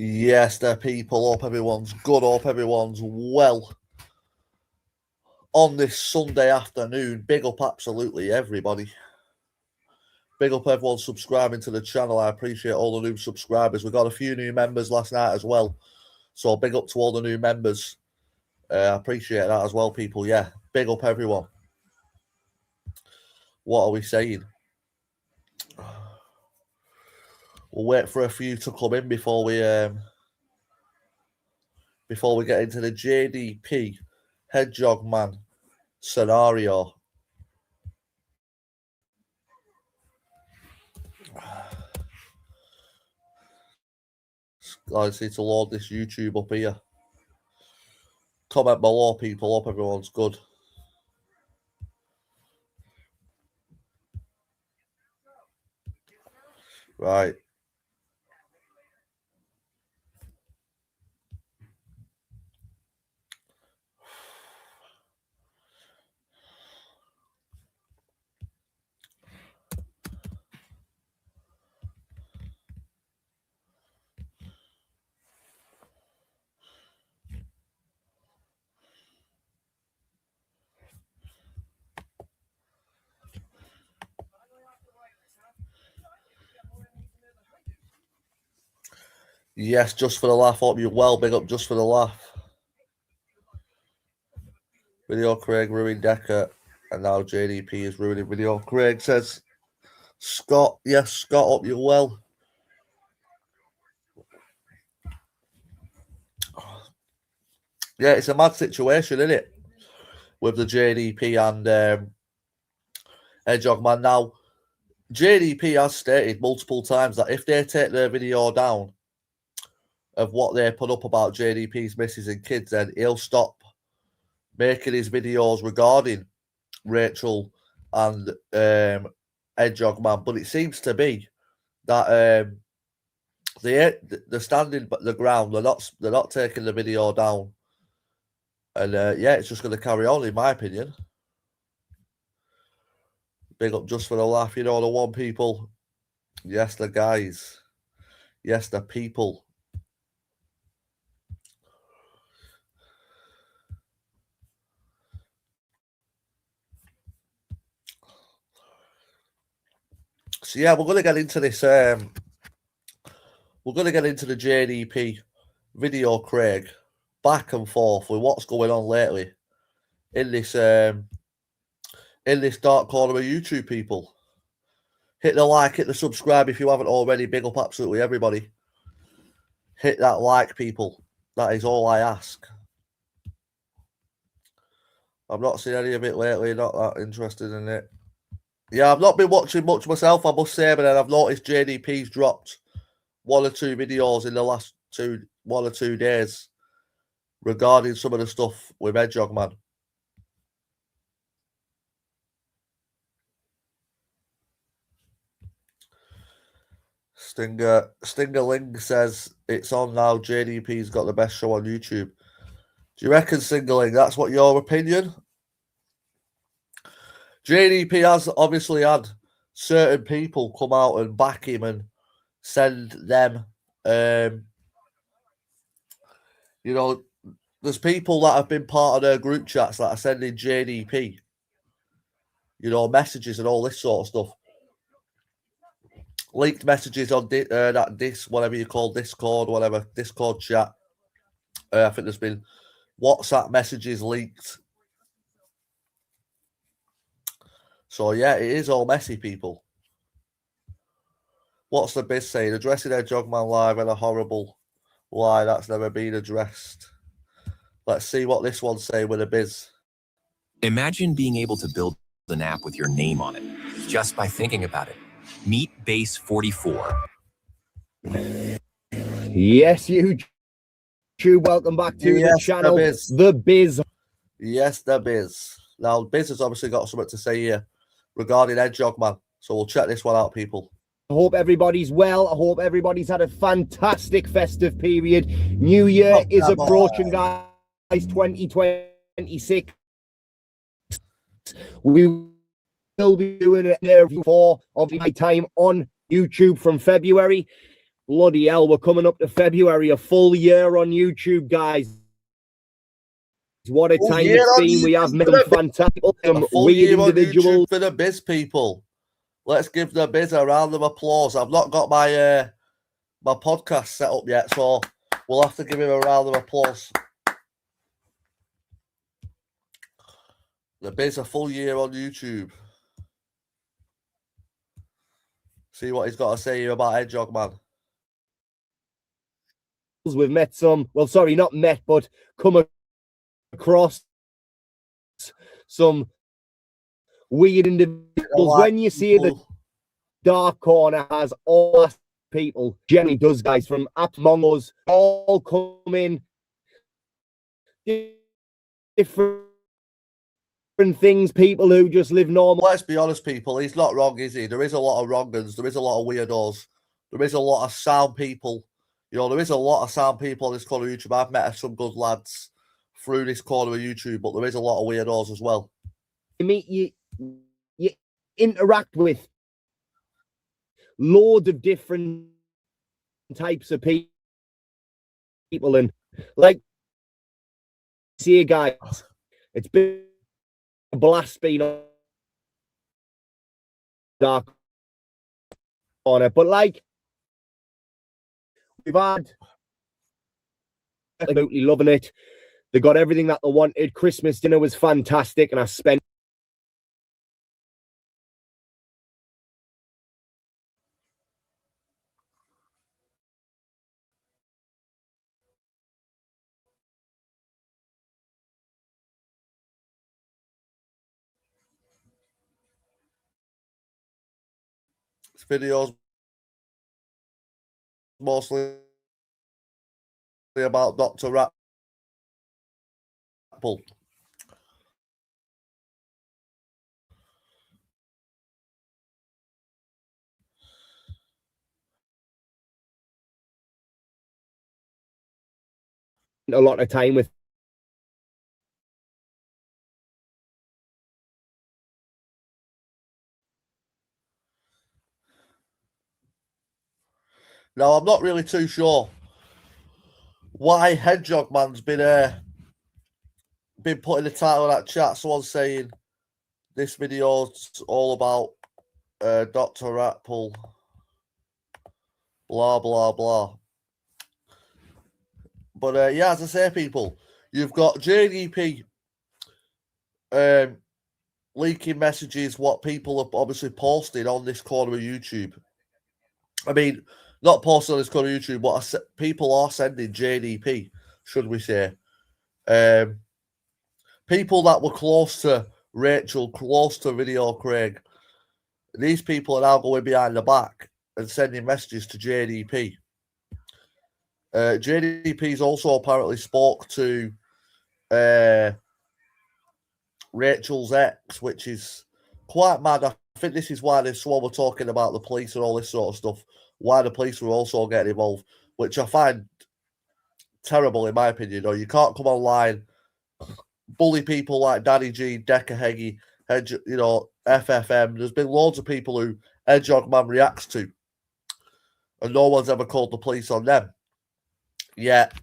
Yes, there, people. Hope everyone's good. Hope everyone's well. On this Sunday afternoon, big up absolutely everybody. Big up everyone subscribing to the channel. I appreciate all the new subscribers. We got a few new members last night as well. So big up to all the new members. I appreciate that as well, people. Yeah, big up everyone. What are we saying? We'll wait for a few to come in before we get into the JDP Hedgehogman scenario. I just need to load this YouTube up here. Comment below, people. Hope everyone's good. Right. Yes, just for the laugh. Hope you're well. Big up just for the laugh. Video Craig ruined Decker, and now JDP is ruining video. Craig says, Scott, yes, Scott, hope you're well. Yeah, it's a mad situation, isn't it? With the JDP and Hedgehogman. Now, JDP has stated multiple times that if they take their video down of what they put up about JDP's missus and kids, then he'll stop making his videos regarding Rachel and Hedgehogman. But it seems to be that they're standing the ground. They're not taking the video down, and yeah, it's just going to carry on, in my opinion. Big up just for the laugh, you know, the one people. Yes, the guys. Yes, the people. So yeah, we're going to get into this. We're going to get into the JDP video, Craig, back and forth with what's going on lately in this dark corner of YouTube, people. Hit the like, hit the subscribe if you haven't already. Big up absolutely everybody. Hit that like, people. That is all I ask. I've not seen any of it lately. Not that interested in it. Yeah, I've not been watching much myself, I must say, but then I've noticed JDP's dropped one or two videos in the last 1 or 2 days regarding some of the stuff with Hedgehogman. Stingerling says it's on now. JDP's got the best show on YouTube. Do you reckon, Stingerling, that's what your opinion? JDP has obviously had certain people come out and back him and send them, you know, there's people that have been part of their group chats that are sending JDP, you know, messages and all this sort of stuff. Leaked messages on whatever you call Discord, whatever, Discord chat. I think there's been WhatsApp messages leaked. So, yeah, it is all messy, people. What's the biz saying? Addressing Hedgehogman live and a horrible lie that's never been addressed. Let's see what this one's saying with a biz. Imagine being able to build an app with your name on it, just by thinking about it. Meet Base 44. Yes, YouTube. Welcome back to the channel. The Biz. Yes, the Biz. Now, Biz has obviously got something to say here regarding Hedgehogman. So we'll check this one out, people. I hope everybody's well. I hope everybody's had a fantastic festive period. New Year is approaching, guys. 2026. We will be doing an interview for of my time on YouTube from February. Bloody hell, we're coming up to February, a full year on YouTube, guys. What a time it's been. We have met some fantastic, some weird individuals. For the Biz people. Let's give the Biz a round of applause. I've not got my my podcast set up yet, so we'll have to give him a round of applause. The Biz a full year on YouTube. See what he's got to say here about Hedgehogman. We've met some, well, sorry, not met, but come across some weird individuals. When you see the Dark Corner has all people, generally does, guys, from Mongos, all come in different things, people who just live normal. Let's be honest, people, he's not wrong, is he? There is a lot of wrong-uns, there is a lot of weirdos, there is a lot of sound people. You know, there is a lot of sound people on this corner of YouTube. I've met some good lads through this corner of YouTube, but there is a lot of weirdos as well. You meet, you interact with loads of different types of people, and like, see you guys, it's been a blast being on Dark Corner, but like, we've had absolutely loving it. They got everything that they wanted. Christmas dinner was fantastic, and I spent This video's mostly about Dr. Apple. a lot of time with Now, I'm not really too sure why Hedgehogman's been putting the title of that chat. Someone saying this video's all about Dr. Apple, blah, blah, blah. But yeah, as I say, people, you've got JDP leaking messages, what people are obviously posting on this corner of YouTube. I mean, not posting on this corner of YouTube, but people are sending JDP, should we say. People that were close to Rachel, close to Video Craig, these people are now going behind the back and sending messages to JDP. JDP's also apparently spoke to Rachel's ex, which is quite mad. I think this is why this one we're talking about the police and all this sort of stuff, why the police were also getting involved, which I find terrible in my opinion. You know, you can't come online, bully people like Danny G, Decker Heggie, you know, FFM. There's been loads of people who Hedgehogman reacts to, and no one's ever called the police on them. Yet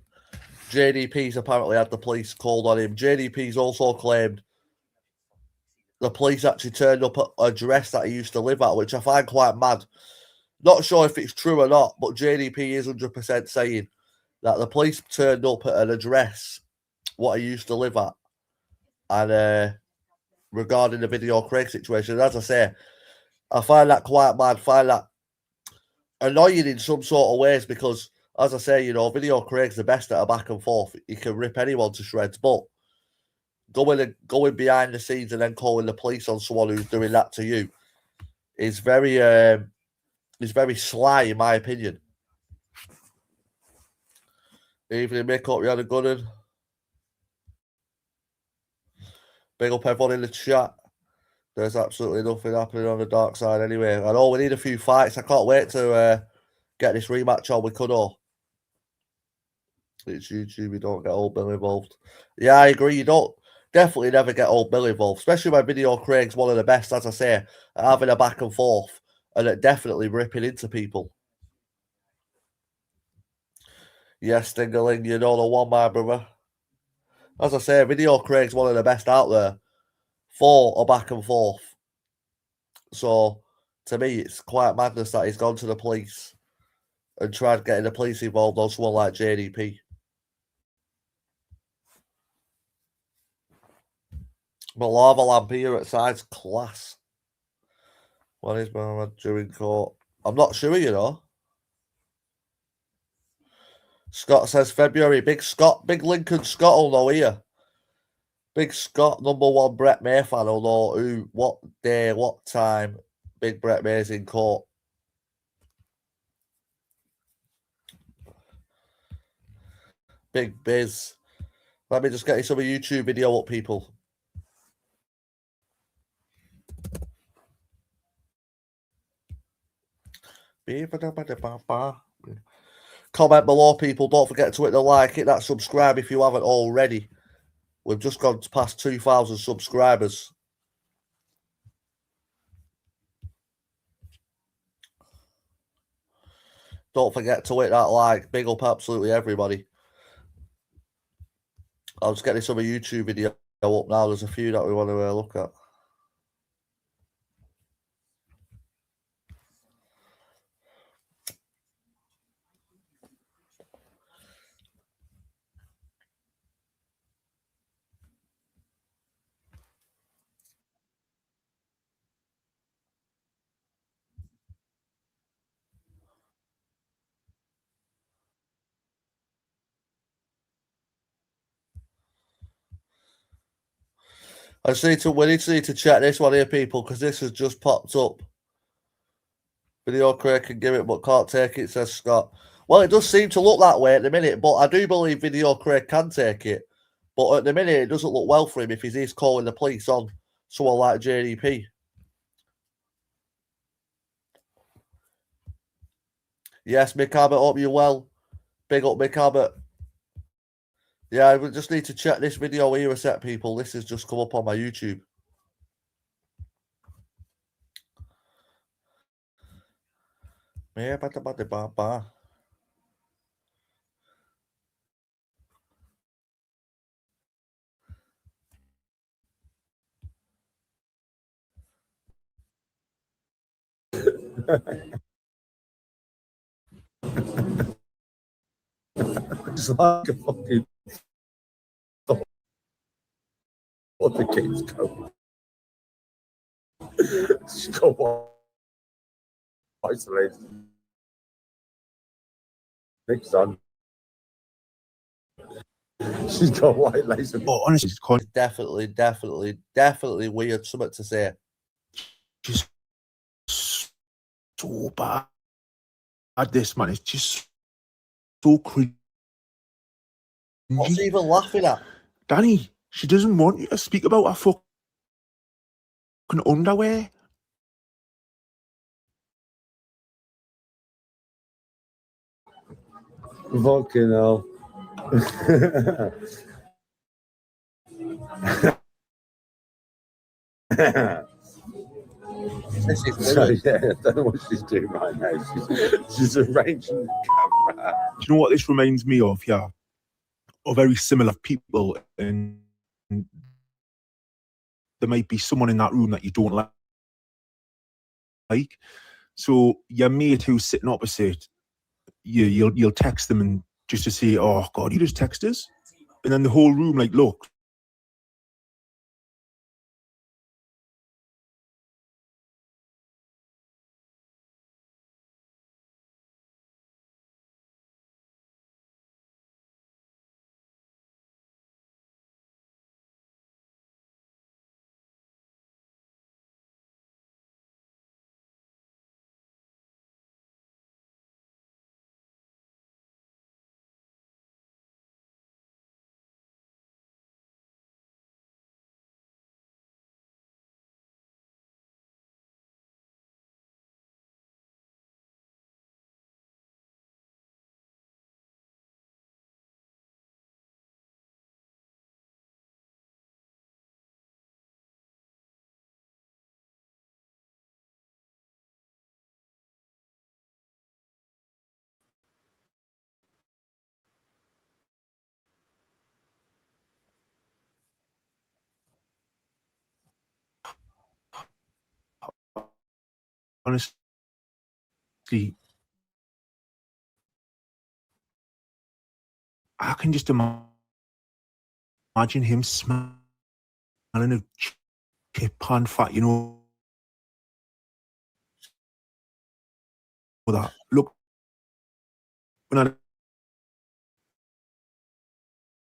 JDP's apparently had the police called on him. JDP's also claimed the police actually turned up at an address that he used to live at, which I find quite mad. Not sure if it's true or not, but JDP is 100% saying that the police turned up at an address what he used to live at. And regarding the Video Craig situation, as I say, I find that quite mad, find that annoying in some sort of ways because, as I say, you know, Video Craig's the best at a back and forth. He can rip anyone to shreds, but going behind the scenes and then calling the police on someone who's doing that to you is very sly, in my opinion. Evening, makeup, you had a good one. Big up everyone in the chat. There's absolutely nothing happening on the dark side anyway. I know we need a few fights. I can't wait to get this rematch on with Kudo. It's YouTube, you don't get Old Bill involved. Yeah, I agree. You don't definitely never get Old Bill involved, especially when Video Craig's one of the best, as I say, at having a back and forth and at definitely ripping into people. Yes, Stingerling, you know the one, my brother. As I say, Video Craig's one of the best out there for a back and forth. So, to me, it's quite madness that he's gone to the police and tried getting the police involved on someone like JDP. But Lava Lamp here at side's class. When is my during court? I'm not sure, you know. Scott says February. Big Lincoln Scott will know here. Big Scott, #1 Brett May fan will know who, what day, what time Big Brett May's in court. Big Biz. Let me just get you some YouTube video up, people. Comment below, people. Don't forget to hit the like, hit that subscribe if you haven't already. We've just gone past 2,000 subscribers. Don't forget to hit that like. Big up absolutely everybody. I'll just get this other YouTube video up now. There's a few that we want to look at. We need to check this one here, people, because this has just popped up. Video Craig can give it, but can't take it, says Scott. Well, it does seem to look that way at the minute, but I do believe Video Craig can take it. But at the minute, it doesn't look well for him if he's calling the police on someone like JDP. Yes, Mick Abbott, hope you're well. Big up, Mick Abbott. Yeah, we just need to check this video here a sec, people. This has just come up on my YouTube. It's like a fucking. What the kids go. She's got one isolated. Next son. She's got white laser. Oh, honestly, it's quite Definitely weird. Something to say. just so bad. This man, it's just so cringy. What's he even laughing at? Danny, she doesn't want you to speak about her fucking underwear. Fucking hell. So yeah, I don't know what she's doing right now. She's arranging the camera. Do you know what this reminds me of? Yeah, of very similar people, and there might be someone in that room that you don't like. So your mate who's sitting opposite, you'll text them and just to say, "Oh God, you just text us," and then the whole room like, look. honestly, I can just imagine him smelling of chip pan fat, you know, that. Look, when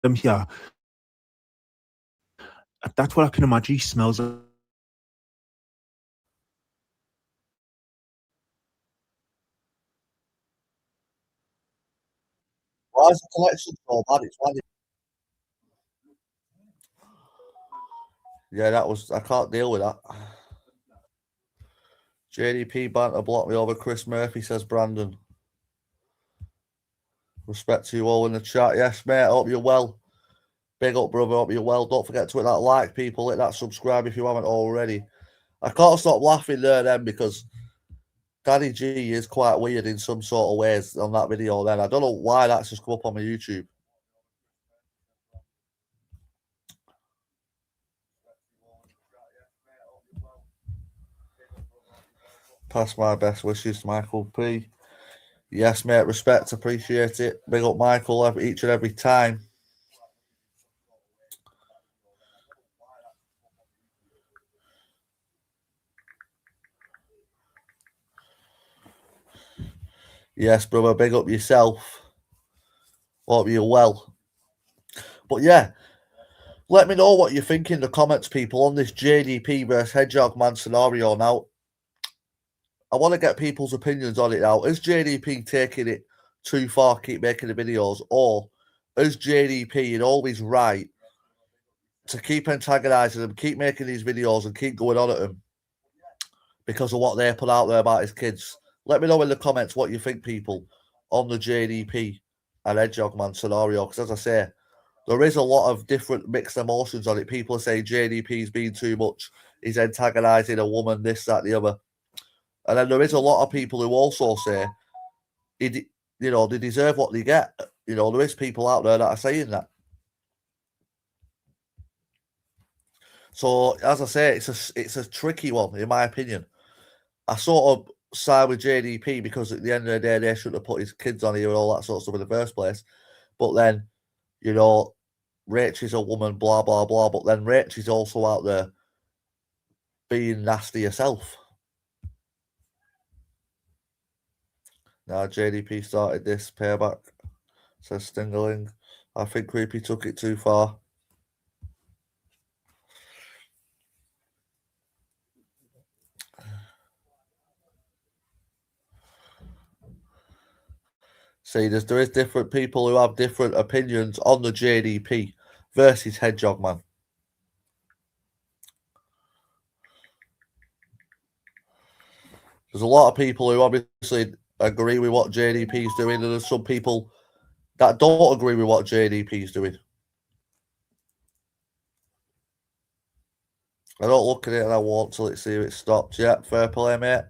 I'm here, that's what I can imagine he smells like. Why is the collection so bad? It's funny. Yeah, I can't deal with that. JDP banter blocked me over Chris Murphy, says Brandon. Respect to you all in the chat. Yes, mate. I hope you're well. Big up, brother. Hope you're well. Don't forget to hit that like, people. Hit that subscribe if you haven't already. I can't stop laughing there then because Daddy G is quite weird in some sort of ways on that video then. I don't know why that's just come up on my YouTube. Pass my best wishes to Michael P. Yes, mate. Respect. Appreciate it. Big up, Michael, each and every time. Yes, brother. Big up yourself. Hope you're well. But yeah, let me know what you think in the comments, people, on this JDP versus Hedgehogman scenario now. I want to get people's opinions on it now. Is JDP taking it too far, keep making the videos, or is JDP in always right to keep antagonising him, keep making these videos and keep going on at him because of what they put out there about his kids? Let me know in the comments what you think, people, on the JDP and Hedgehogman scenario, because as I say, there is a lot of different mixed emotions on it. People are saying JDP's been too much, he's antagonising a woman, this, that, the other. And then there is a lot of people who also say, they deserve what they get. You know, there is people out there that are saying that. So, as I say, it's a tricky one, in my opinion. I sort of side with JDP because at the end of the day, they shouldn't have put his kids on here and all that sort of stuff in the first place. But then, you know, Rach is a woman, blah, blah, blah. But then Rach is also out there being nasty herself. Now, JDP started this payback, says Stingerling. I think Creepy took it too far. See, there is different people who have different opinions on the JDP versus Hedgehogman. There's a lot of people who obviously agree with what JDP is doing, and there's some people that don't agree with what JDP is doing. I don't look at it and I won't till it see if it stops. Yeah, fair play, mate.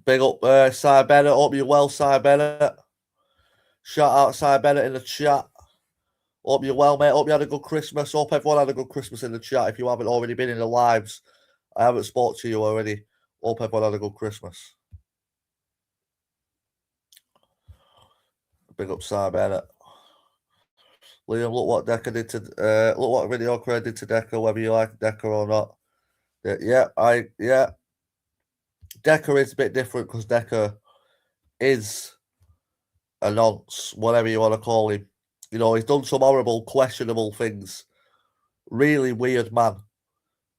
Big up, Cy Bennett. Hope you're well, Cy Bennett. Shout out Cy Bennett in the chat. Hope you're well, mate. Hope you had a good Christmas. Hope everyone had a good Christmas in the chat. If you haven't already been in the lives, I haven't spoke to you already. Hope everyone had a good Christmas. Big up, Cy Bennett. Liam, look what Decker did to look what video Craig did to Decker, whether you like Decker or not. Yeah. Decker is a bit different because Decker is a nonce, whatever you want to call him. You know, he's done some horrible, questionable things. Really weird man.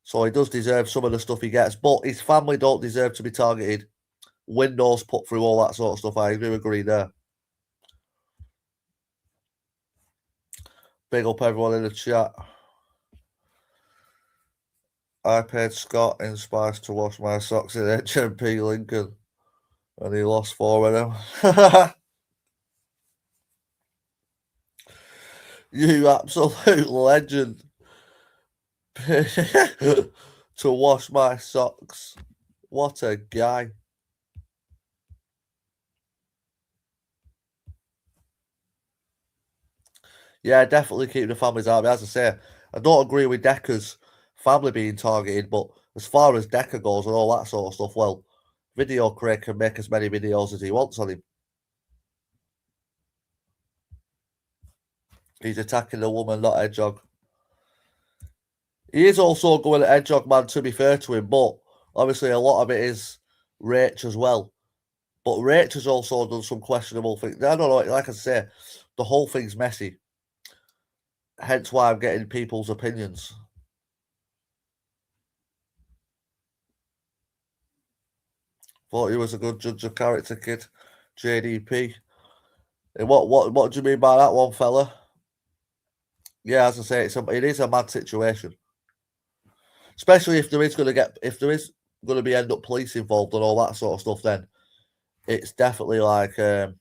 So he does deserve some of the stuff he gets, but his family don't deserve to be targeted. Windows put through, all that sort of stuff. I do agree there. Big up everyone in the chat. I paid Scott in Spice to wash my socks in HMP Lincoln, and he lost 4 of them. You absolute legend. To wash my socks. What a guy. Yeah, definitely keep the families out. As I say, I don't agree with Decker's family being targeted, but as far as Decker goes and all that sort of stuff, well, Video Craig can make as many videos as he wants on him. He's attacking the woman, not Hedgehog. He is also going at Hedgehogman, to be fair to him, but obviously a lot of it is Rach as well. But Rach has also done some questionable things. I don't know, like I say, the whole thing's messy. Hence why I'm getting people's opinions. Thought he was a good judge of character, kid. JDP. What do you mean by that one, fella? Yeah, as I say, it is a mad situation. Especially if there is going to be end up police involved and all that sort of stuff, then it's definitely like it's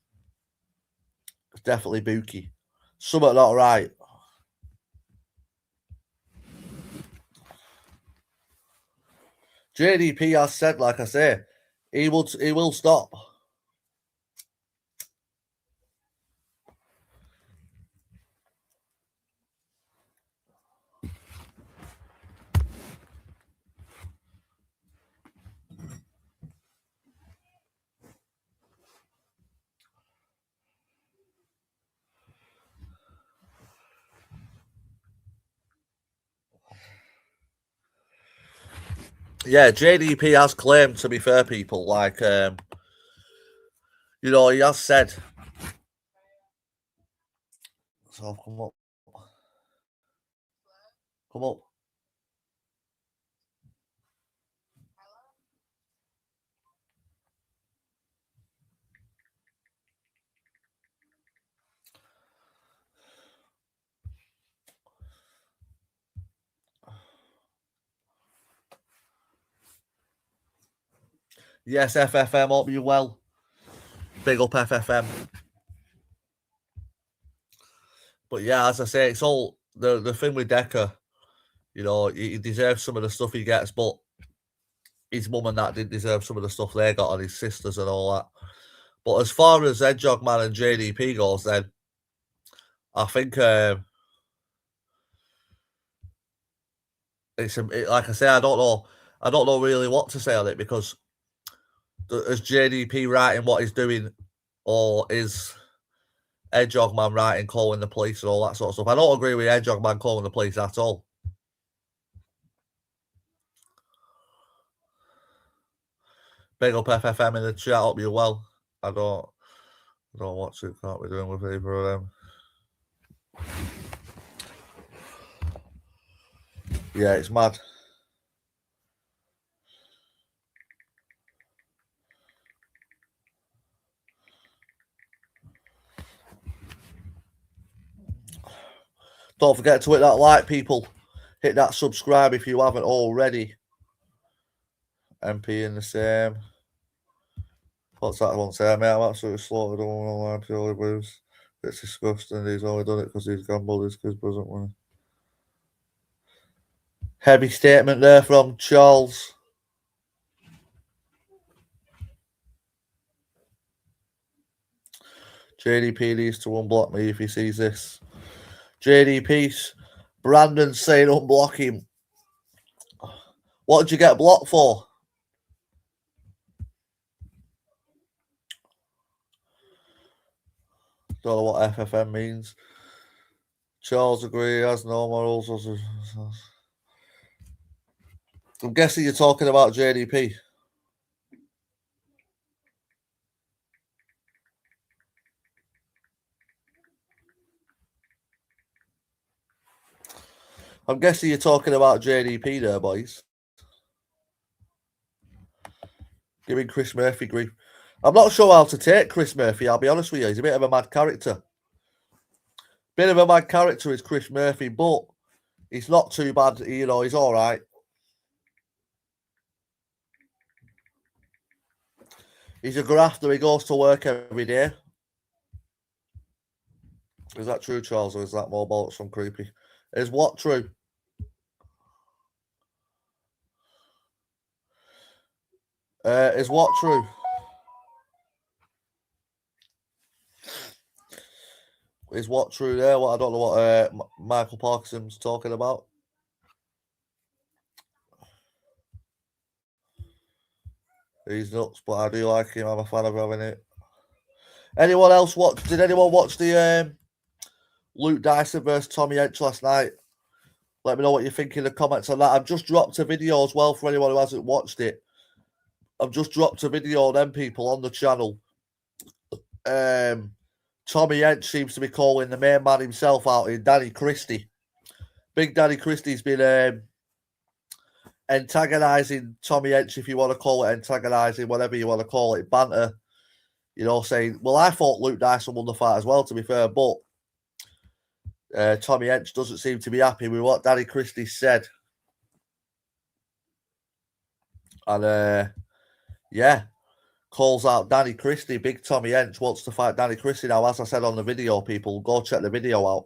definitely booky. Something not right. JDP has said, like I say, he will stop. Yeah, JDP has claimed, to be fair, people, like, you know, he has said. So, come up. Come up. Yes, FFM, hope you well. Big up FFM. But yeah, as I say, it's all the thing with Decker. You know, he deserves some of the stuff he gets, but his mum and that didn't deserve some of the stuff they got, and his sisters and all that. But as far as Hedgehogman and JDP goes, then I think like I say, I don't know really what to say on it, because is JDP writing what he's doing, or is Hedgehogman writing calling the police and all that sort of stuff? I don't agree with Hedgehogman calling the police at all. Big up FFM in the chat, hope you're well. I don't watch it, can't be doing with either of them. Yeah, it's mad. Don't forget to hit that like, people. Hit that subscribe if you haven't already. MP in the same. What's that one say? Mate, I'm absolutely slaughtered. I don't want to lie, purely blues. It's disgusting. He's only done it because he's gambled. His kids doesn't win. Heavy statement there from Charles. JDP needs to unblock me if he sees this. JDP, Brandon saying unblock him. What did you get blocked for? Don't know what FFM means. Charles agree, has no morals. I'm guessing you're talking about JDP. I'm guessing you're talking about JDP there, boys. Giving Chris Murphy grief. I'm not sure how to take Chris Murphy, I'll be honest with you. He's a bit of a mad character. Bit of a mad character is Chris Murphy, but he's not too bad. You know, he's all right. He's a grafter. He goes to work every day. Is that true, Charles, or is that more bollocks from Creepy? Is what true? Is what true? is what through there. What I don't know what Michael Parkinson's talking about. He's nuts, but I do like him. I'm a fan of having it. Anyone else watch? Did anyone watch the Luke Dyson versus Tommy Hench last night? Let me know what you think in the comments on that. I've just dropped a video as well for anyone who hasn't watched it. I've just dropped a video on them people on the channel. Tommy Hench seems to be calling the main man himself out in Danny Christie. Big Danny Christie's been antagonising Tommy Hench, if you want to call it antagonising, whatever you want to call it, banter. You know, saying, well, I thought Luke Dyson won the fight as well, to be fair, but Tommy Hench doesn't seem to be happy with what Danny Christie said. And, yeah, calls out Danny Christie. Big Tommy Hench wants to fight Danny Christie now. As I said on the video, people, go check the video out.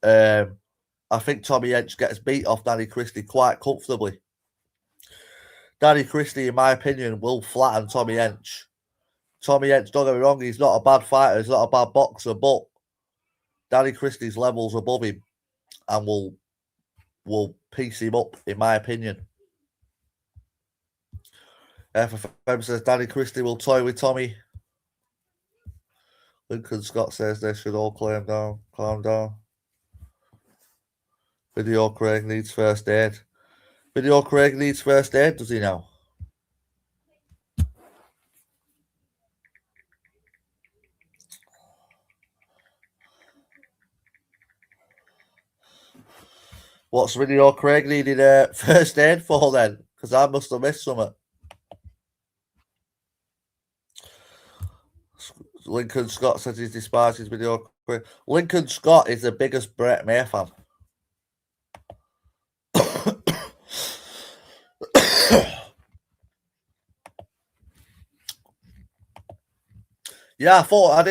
I think Tommy Hench gets beat off Danny Christie quite comfortably. Danny Christie, in my opinion, will flatten Tommy Hench. Tommy Hench, don't get me wrong, he's not a bad fighter, he's not a bad boxer, but Danny Christie's levels above him and will piece him up, in my opinion. FFM says Danny Christie will toy with Tommy. Lincoln Scott says they should all calm down. Video Craig needs first aid. Video Craig needs first aid, does he now? What's Video Craig needing first aid for then? Because I must have missed something. Lincoln Scott says he despises Video Craig. Lincoln Scott is the biggest Brett May fan. Yeah, I thought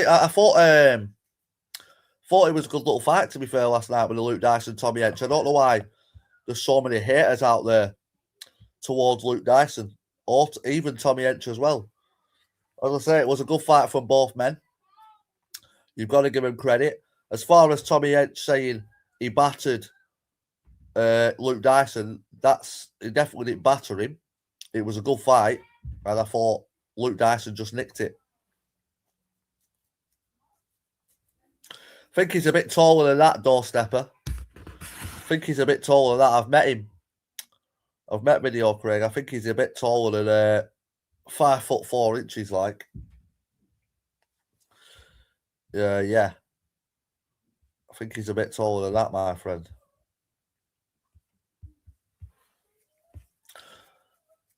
it was a good little fight, to be fair, last night with the Luke Dyson Tommy Hench. I don't know why there's so many haters out there towards Luke Dyson, or even Tommy Hench as well. As I say, it was a good fight from both men. You've got to give him credit. As far as Tommy Hench saying he battered Luke Dyson, he definitely didn't batter him. It was a good fight, and I thought Luke Dyson just nicked it. I think he's a bit taller than that, Doorstepper. I think he's a bit taller than that. I've met him. I've met Video Craig. I think he's a bit taller than 5'4" like. Yeah. I think he's a bit taller than that, my friend.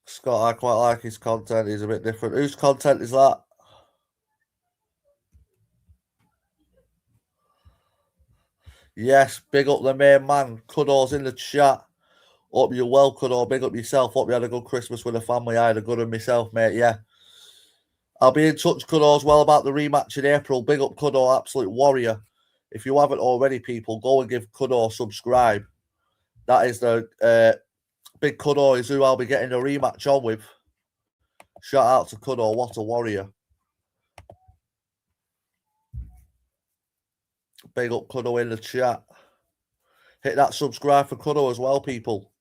Scott, I quite like his content. He's a bit different. Whose content is that? Yes, big up the main man. Kuddo's in the chat. Hope you're well, Kuddo. Big up yourself. Hope you had a good Christmas with the family. I had a good one myself, mate. Yeah. I'll be in touch, Kuddo, as well about the rematch in April. Big up Kuddo, absolute warrior. If you haven't already, people, go and give Kuddo a subscribe. That is the big Kuddo is who I'll be getting a rematch on with. Shout out to Kuddo. What a warrior. Big up Kuddo in the chat. Hit that subscribe for Kuddo as well, people.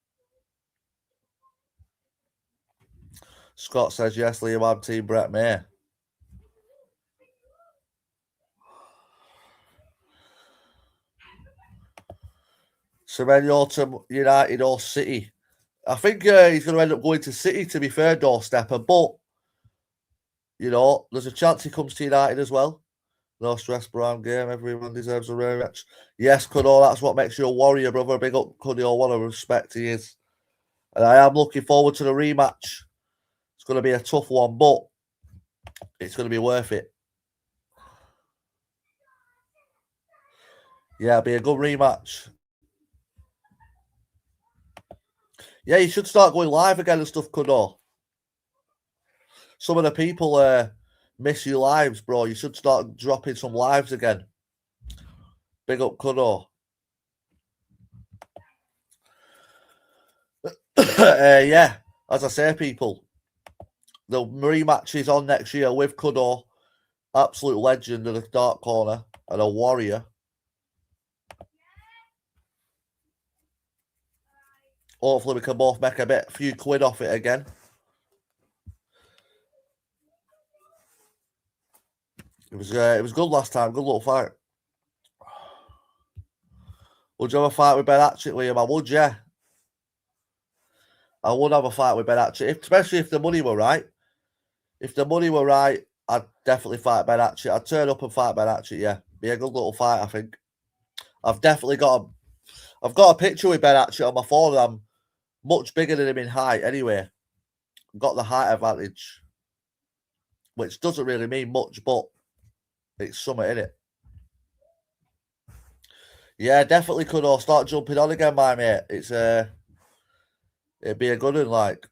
Scott says, yes, Liam, I'm Team Brett May. Semenyo to United or City. I think he's going to end up going to City, to be fair, Doorstepper. But, you know, there's a chance he comes to United as well. No stress, Brown game. Everyone deserves a rematch. Yes, Kuddo, that's what makes you a warrior, brother. Big up, Kuddo. What a respect he is. And I am looking forward to the rematch. It's going to be a tough one, but it's going to be worth it. Yeah, it'll be a good rematch. Yeah, you should start going live again and stuff, Kuddo. Some of the people miss your lives, bro. You should start dropping some lives again. Big up, Kuddo. Yeah, as I say, people, the rematch is on next year with Kuddo, absolute legend in the dark corner and a warrior. Hopefully we can both make a few quid off it again. It was good last time. Good little fight. Would you have a fight with Ben Hatchett, Liam? I would, yeah. I would have a fight with Ben Hatchett, especially if the money were right. If the money were right, I'd definitely fight Ben Hatchett. I'd turn up and fight Ben Hatchett, yeah. Be a good little fight, I think. I've got a picture with Ben Hatchett on my phone. I'm much bigger than him in height anyway. Got the height advantage, which doesn't really mean much, but it's something in it. Yeah, definitely could all start jumping on again, my mate. It's it'd be a good one, like.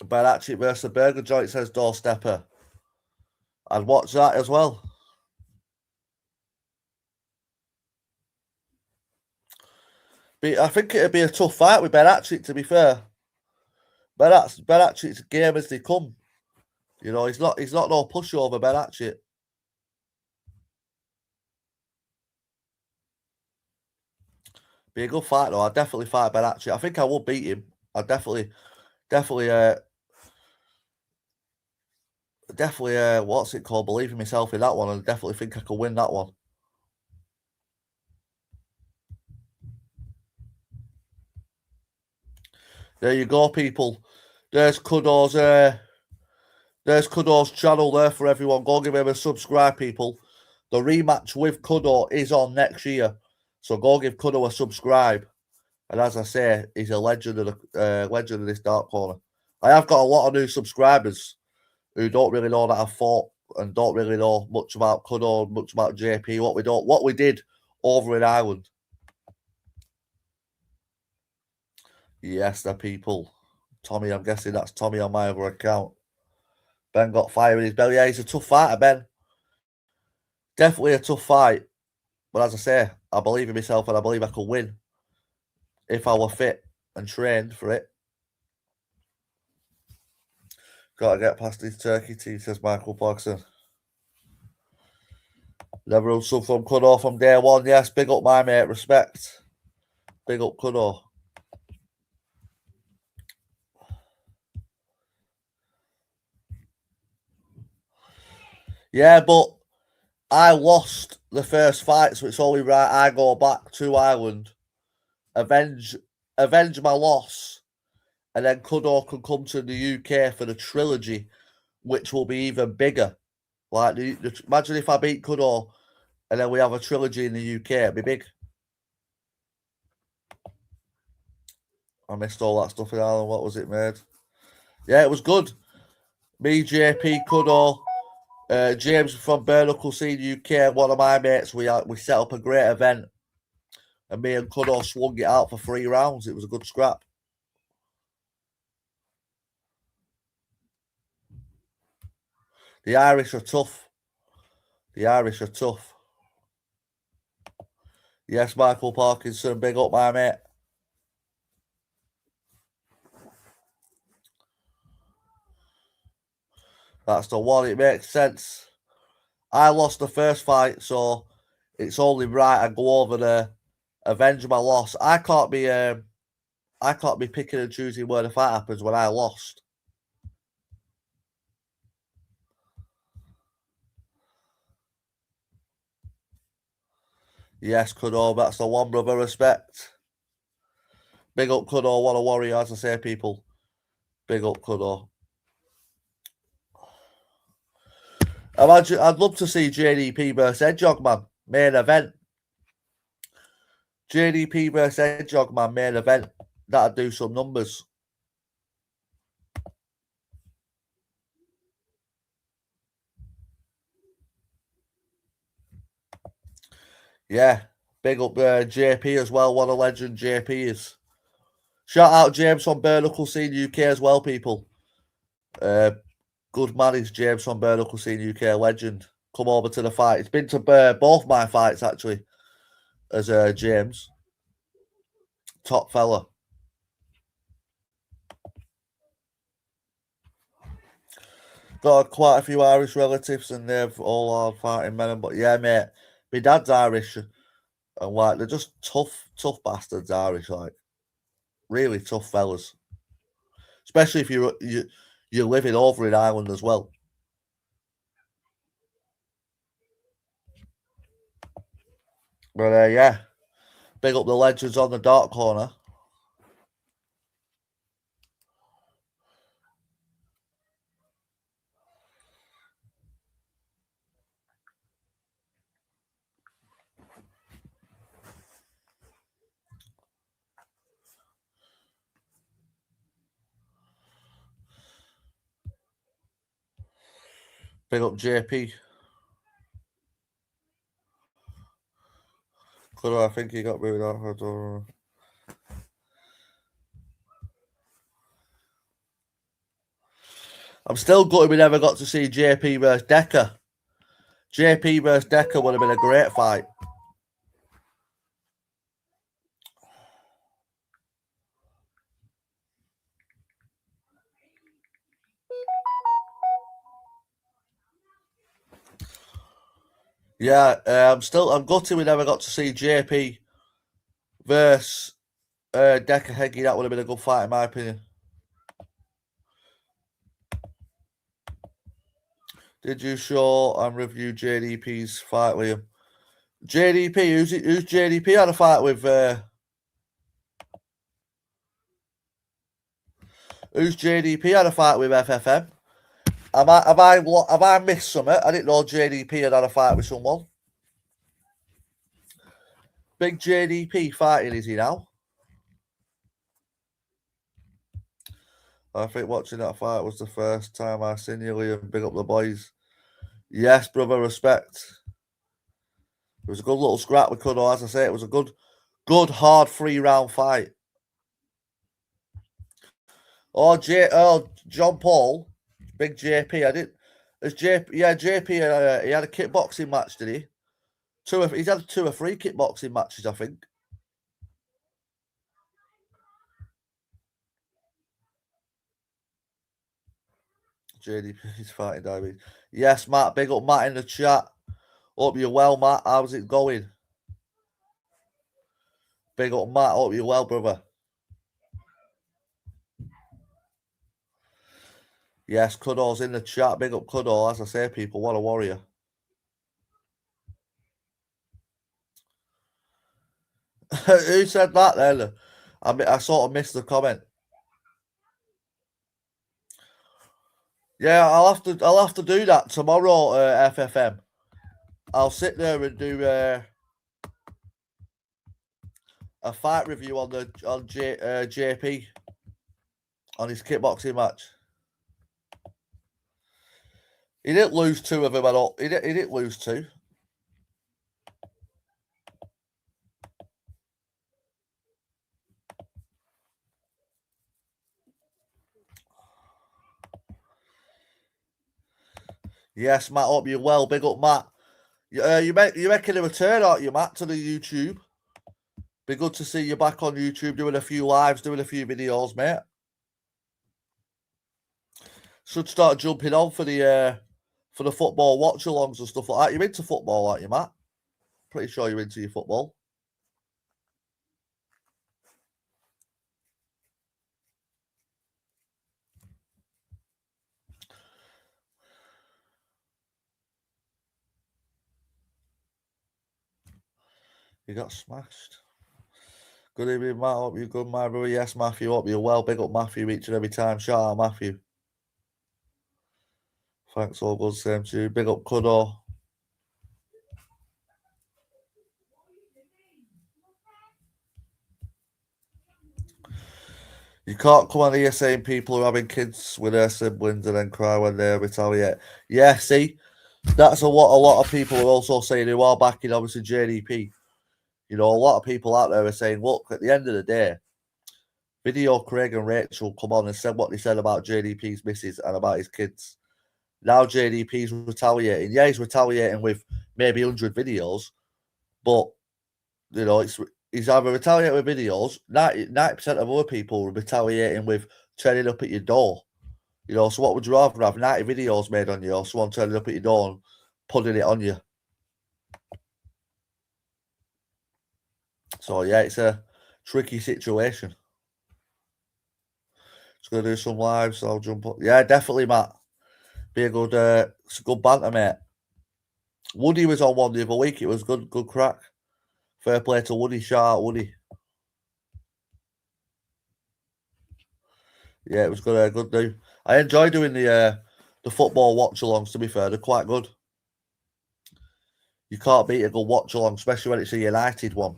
Ben Hatchett versus the Burger Joint, says Doorstepper. I'd watch that as well. I think it'd be a tough fight with Ben Hatchett, to be fair. Ben Hatchett's game as they come. You know, he's not no pushover, Ben Hatchett. Be a good fight though. I'd definitely fight Ben Hatchett. I think I would beat him. I'd definitely what's it called? Believe in myself in that one. I definitely think I could win that one. There you go, people. There's Kudo's channel there for everyone. Go give him a subscribe, people. The rematch with Kudo is on next year, so go give Kudo a subscribe. And as I say, he's a legend of this dark corner. I have got a lot of new subscribers who don't really know that I've fought and don't really know much about Kudo, much about JP, what we did over in Ireland. Yes, the people. Tommy, I'm guessing that's Tommy on my other account. Ben got fire in his belly. Yeah, he's a tough fighter, Ben. Definitely a tough fight. But as I say, I believe in myself and I believe I could win if I were fit and trained for it. Got to get past his turkey team, says Michael Parkson. Never ruled some from Kudo from day one. Yes, big up my mate. Respect. Big up Kudo. Yeah, but I lost the first fight, so it's only right I go back to Ireland, avenge my loss, and then Kudo can come to the UK for the trilogy, which will be even bigger. Like, imagine if I beat Kudo and then we have a trilogy in the UK, it'd be big. I missed all that stuff in Ireland. What was it made? Yeah, it was good. Me, JP, Kudo, James from Burnacle Scene UK, one of my mates, we set up a great event. And me and Kudo swung it out for 3 rounds. It was a good scrap. The Irish are tough. The Irish are tough. Yes, Michael Parkinson, big up my mate. That's the one. It makes sense. I lost the first fight, so it's only right I go over to avenge my loss. I can't be picking and choosing where the fight happens when I lost. Yes, Kudo, that's the one, brother. Respect. Big up Kudo, what a warrior, as I say, people. Big up Kudo. I'd love to see JDP versus Hedgehogman main event. JDP versus Hedgehogman main event. That'd do some numbers. Yeah, big up JP as well. What a legend JP is. Shout out James from Burnacle Scene UK as well, people. Good man is James from Burnacle Scene UK, legend. Come over to the fight. It's been to both my fights, actually, as James. Top fella. Got quite a few Irish relatives and they've all are fighting men. But yeah, mate, my dad's Irish. And like they're just tough bastards, Irish, like really tough fellas. Especially if you're living over in Ireland as well. But yeah, big up the legends on the dark corner. Big up JP. I think he got moved out. I don't know. I'm still gutted we never got to see JP versus Decker. JP versus Decker would have been a great fight. Yeah, I'm gutted we never got to see JP versus Decker Heggie. That would have been a good fight in my opinion. Did you show and review JDP's fight, Liam? JDP, who's JDP had a fight with? Who's JDP had a fight with FFM? Have I missed something? I didn't know JDP had a fight with someone. Big JDP fighting, is he now? I think watching that fight was the first time I seen you, Liam. Big up the boys. Yes, brother, respect. It was a good little scrap with Kudo, as I say. It was a good hard 3-round fight. Oh, John Paul, big JP. I didn't. There's JP. Yeah, JP. He had a kickboxing match, did he? He's had 2 or 3 kickboxing matches, I think. JDP's fighting diabetes. Yes, Matt. Big up Matt in the chat. Hope you're well, Matt. How's it going? Big up Matt. Hope you're well, brother. Yes, Kudo's in the chat. Big up Kudo. As I say, people, what a warrior. Who said that then? I sort of missed the comment. Yeah, I'll have to do that tomorrow, FFM. I'll sit there and do a fight review on JP on his kickboxing match. He didn't lose 2 of them at all. He didn't lose 2. Yes, Matt, hope you're well. Big up, Matt. You're making a return, aren't you, Matt, to the YouTube? Be good to see you back on YouTube doing a few lives, doing a few videos, mate. Should start jumping on for the football watch-alongs and stuff like that. You're into football, aren't you, Matt? Pretty sure you're into your football. You got smashed. Good evening, Matt. Hope you're good, my brother. Yes, Matthew. Hope you're well. Big up Matthew each and every time. Shout out, Matthew. Thanks, all good. Same to you. Big up Kudo. You can't come on here saying people are having kids with their siblings and then cry when they retaliate. Yeah, see, that's what a lot of people are also saying who are backing, obviously, JDP. You know, a lot of people out there are saying, look, at the end of the day, Video Craig and Rachel come on and said what they said about JDP's missus and about his kids. Now JDP's retaliating. Yeah, he's retaliating with maybe 100 videos, but, you know, he's either retaliating with videos, 90% of other people are retaliating with turning up at your door. You know, so what would you rather have? 90 videos made on you or someone turning up at your door and putting it on you? So yeah, it's a tricky situation. Just gonna do some lives, so I'll jump up. Yeah, definitely, Matt. Be a good, it's a good banter, mate. Woody was on one the other week. It was good crack. Fair play to Woody. Shout out, Woody. Yeah, it was good do. I enjoy doing the football watch-alongs, to be fair. They're quite good. You can't beat a good watch-along, especially when it's a United one.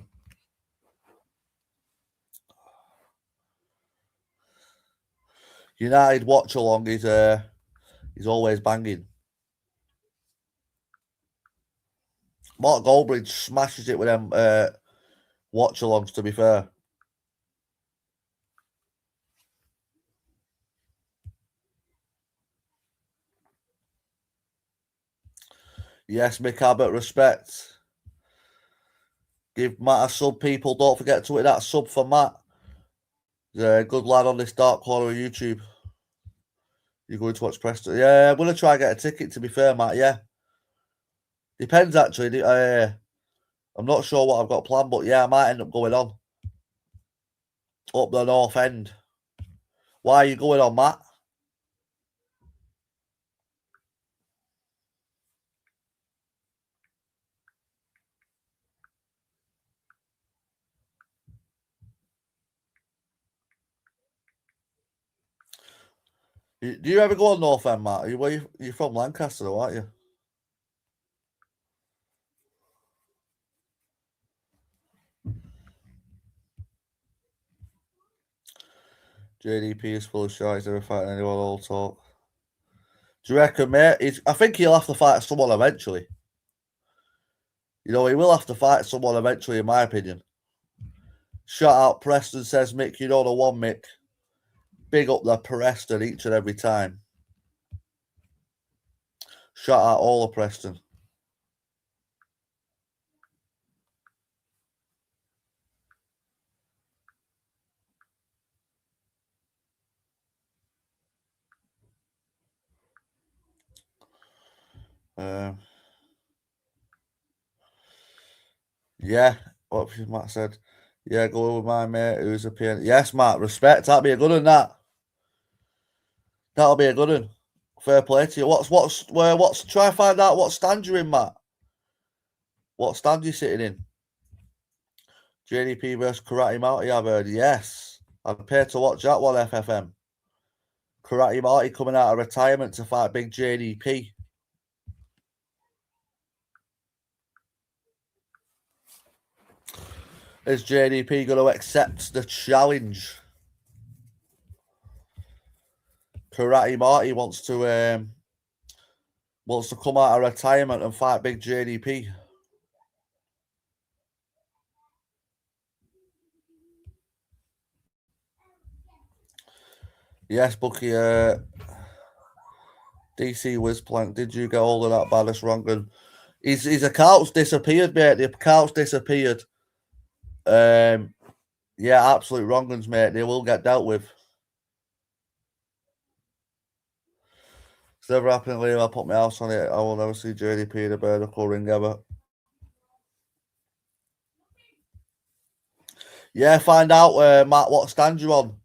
United watch-along is always banging. Mark Goldbridge smashes it with them watch-alongs, to be fair. Yes, Mick Abbott, respect. Give Matt a sub, people. Don't forget to hit that sub for Matt. He's a good lad on this dark corner of YouTube. You're going to watch Preston? Yeah, I'm going to try and get a ticket, to be fair, Matt. Yeah. Depends, actually. I'm not sure what I've got planned, but yeah, I might end up going on. Up the North End. Why are you going on, Matt? Do you ever go on North End, Matt? You're from Lancaster, though, aren't you? JDP is full of shit. He's never fighting anyone, all talk. Do you reckon, mate? I think he'll have to fight someone eventually. You know, he will have to fight someone eventually, in my opinion. Shout out Preston, says Mick. You know the one, Mick. Big up the Preston each and every time. Shout out all of Preston. Yeah, what Matt said. Yeah, go with my mate who's a pianist. Yes, Matt, respect. That'll be a good one, that. That'll be a good one. Fair play to you. Try and find out what stand you're in, Matt. What stand you sitting in? JDP versus Karate Marty, I've heard. Yes. I'd pay to watch that one, FFM. Karate Marty coming out of retirement to fight big JDP. Is JDP going to accept the challenge? Karate Marty wants to come out of retirement and fight big JDP. Yes, Bucky. DC Whizplank, did you get all of that Baddest Rongan? His account's disappeared, mate. The account's disappeared. Yeah, absolute wrong'uns, mate. They will get dealt with. It's never happened, Liam. I put my house on it. I will never see JDP in a vertical ring ever. Yeah, find out, Matt, what stand you're on.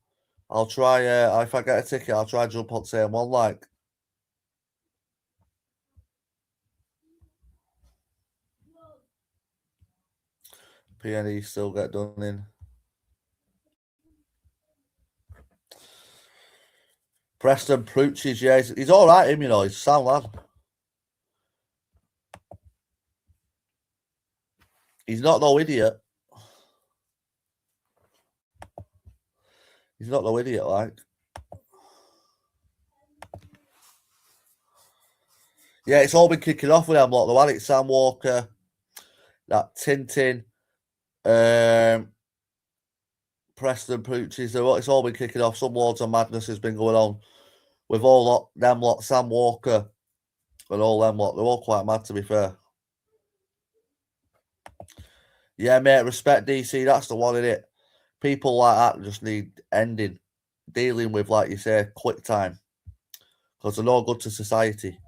I'll try, if I get a ticket, I'll try and jump on the same one, like. PNE still get done in. Preston Pooches, yeah, he's all right, him, you know, he's a sound lad. He's not no idiot. He's not no idiot, like. Yeah, it's all been kicking off with them lot, though, hasn't it? Sam Walker, that Tintin, Preston Pooches, it's all been kicking off. Some loads of madness has been going on with all them lot, Sam Walker and all them lot. They're all quite mad, to be fair. Yeah, mate, respect DC, that's the one, innit? People like that just need ending, dealing with, like you say, quick time. Because they're no good to society.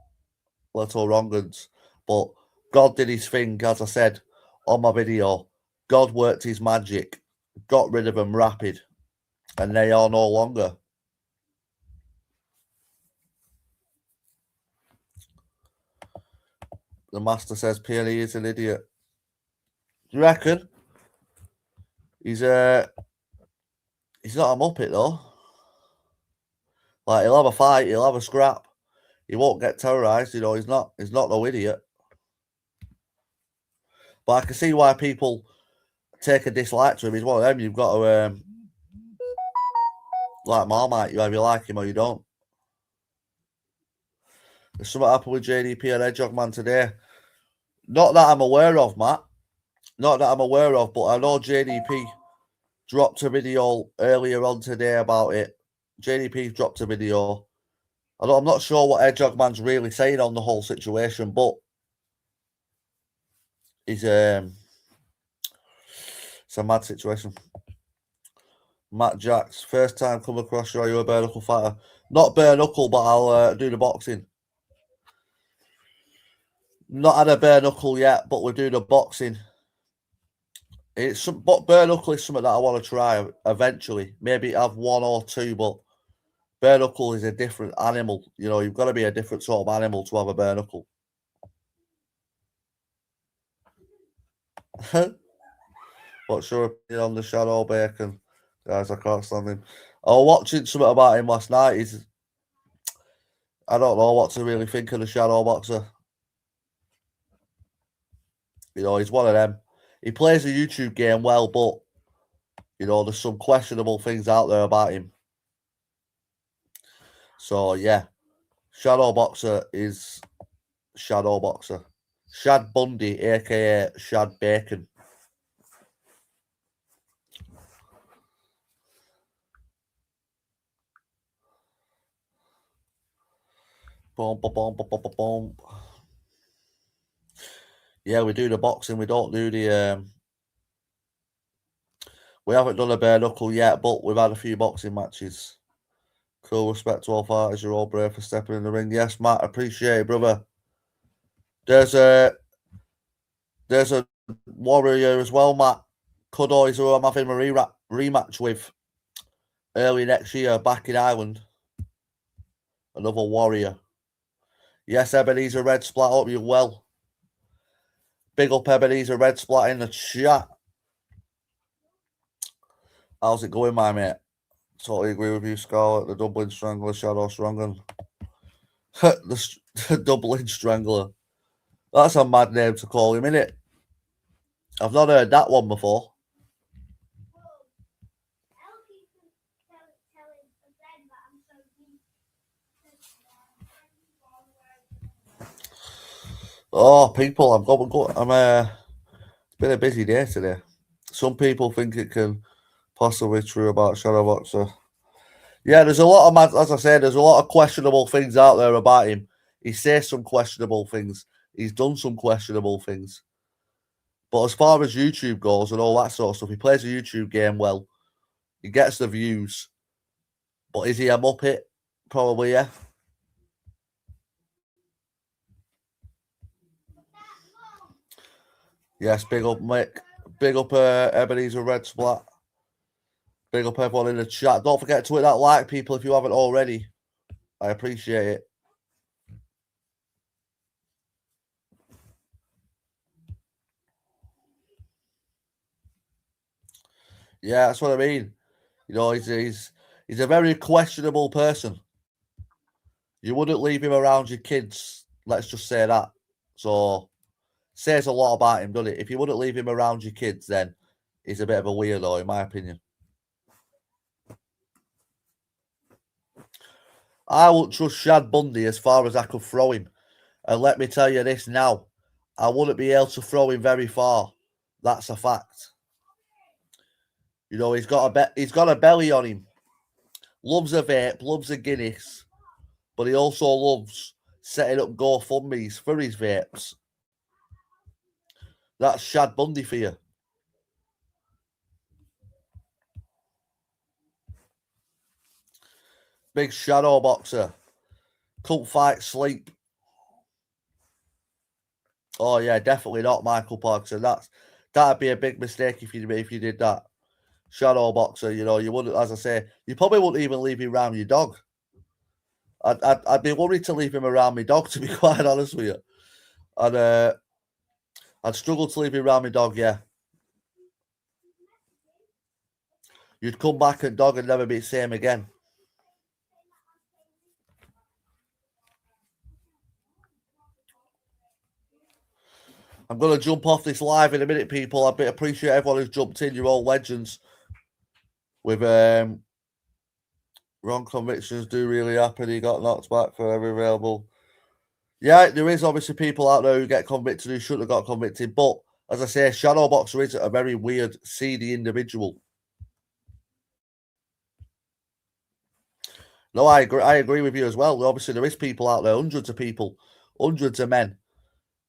Little wr'uns. But God did his thing, as I said on my video. God worked his magic, got rid of them rapid, and they are no longer. The master says PLE is an idiot. Do you reckon? He's not a muppet though. Like, he'll have a fight, he'll have a scrap. He won't get terrorized, you know, he's not no idiot. But I can see why people take a dislike to him. He's one of them you've got to like Marmite, you either like him or you don't. There's something happened with JDP and Hedgehogman today. Not that I'm aware of, Matt. Not that I'm aware of, but I know JDP dropped a video earlier on today about it. JDP dropped a video. I'm not sure what Hedgehogman's really saying on the whole situation, but it's a mad situation. Matt Jacks, first time come across you. Are you a bare knuckle fighter? Not bare knuckle, but I'll do the boxing. Not had a bare knuckle yet, but we're doing the boxing. But bare knuckle is something that I want to try eventually. Maybe have one or two, but bare knuckle is a different animal. You know, you've got to be a different sort of animal to have a bare knuckle. What's your opinion on the Shadow Bacon? Guys, I can't stand him. I was watching something about him last night. I don't know what to really think of the Shadow Boxer. You know, he's one of them. He plays a YouTube game well, but, you know, there's some questionable things out there about him. So, yeah. Shadow Boxer is Shadow Boxer. Shad Bundy, a.k.a. Shad Bacon. Boom, boom, boom, boom, boom, boom. Yeah, we do the boxing. We don't do the... we haven't done a bare knuckle yet, but we've had a few boxing matches. Cool, respect to all fighters. You're all brave for stepping in the ring. Yes, Matt, appreciate it, brother. There's a warrior as well, Matt. Cudoys, who I'm having a rematch with early next year back in Ireland. Another warrior. Yes, Ebenezer Red Splat, hope you're well. Big up Ebenezer Red Splat in the chat. How's it going, my mate? Totally agree with you, Scarlett. The Dublin Strangler, Shadow Strongen. the Dublin Strangler. That's a mad name to call him, innit? I've not heard that one before. Oh, people, it's been a busy day today. Some people think it can possibly be true about Shadow Boxer. Yeah, there's a lot of, as I said, there's a lot of questionable things out there about him. He says some questionable things. He's done some questionable things. But as far as YouTube goes and all that sort of stuff, he plays a YouTube game well. He gets the views. But is he a muppet? Probably, yeah. Yes, big up Mick. Big up Ebenezer Red Splat. Big up everyone in the chat. Don't forget to hit that like, people, if you haven't already. I appreciate it. Yeah, that's what I mean. You know, he's a very questionable person. You wouldn't leave him around your kids. Let's just say that. So, says a lot about him, doesn't it? If you wouldn't leave him around your kids, then he's a bit of a weirdo, in my opinion. I wouldn't trust Shad Bundy as far as I could throw him. And let me tell you this now. I wouldn't be able to throw him very far. That's a fact. You know, he's got a belly on him. Loves a vape, loves a Guinness. But he also loves setting up GoFundMes for his vapes. That's Shad Bundy for you. Big Shadow Boxer. Cult fight sleep. Oh, yeah, definitely not Michael Parkinson. That'd be a big mistake if you did that. Shadow boxer, you know, you wouldn't, as I say, you probably wouldn't even leave him around your dog. I'd be worried to leave him around my dog, to be quite honest with you. And I'd struggle to leave him around my dog, yeah. You'd come back and dog and never be the same again. I'm going to jump off this live in a minute, people. I appreciate everyone who's jumped in. You're all legends. With wrong convictions do really happen. He got knocked back for every available. Yeah, there is obviously people out there who get convicted who shouldn't have got convicted. But as I say, Shadow Boxer is a very weird, seedy individual. No, I agree with you as well. Obviously, there is people out there, hundreds of people, hundreds of men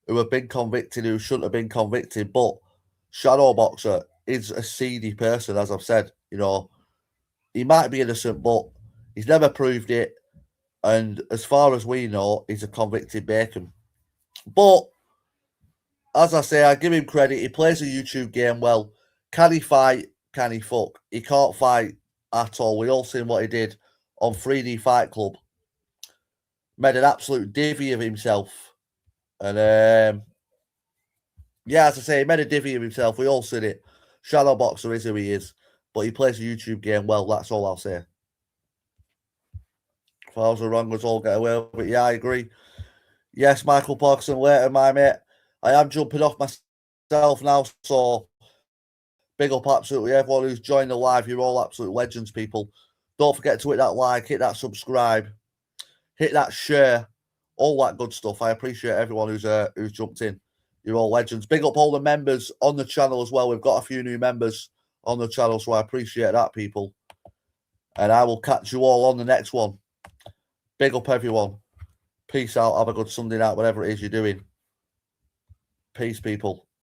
who have been convicted who shouldn't have been convicted. But Shadow Boxer is a seedy person, as I've said. You know, he might be innocent, but he's never proved it. And as far as we know, he's a convicted bacon. But as I say, I give him credit. He plays a YouTube game well. Can he fight? Can he fuck? He can't fight at all. We all seen what he did on 3D Fight Club. Made an absolute divvy of himself. And yeah, as I say, he made a divvy of himself. We all seen it. Shadow Boxer is who he is. But he plays a YouTube game well. That's all I'll say. If I was wrong, let's all get away with it. Yeah, I agree. Yes, Michael Parkinson later, my mate. I am jumping off myself now, so big up absolutely everyone who's joined the live. You're all absolute legends, people. Don't forget to hit that like, hit that subscribe, hit that share, all that good stuff. I appreciate everyone who's jumped in. You're all legends. Big up all the members on the channel as well. We've got a few new members on the channel, so I appreciate that, people. And I will catch you all on the next one. Big up everyone. Peace out. Have a good Sunday night, whatever it is you're doing. Peace, people.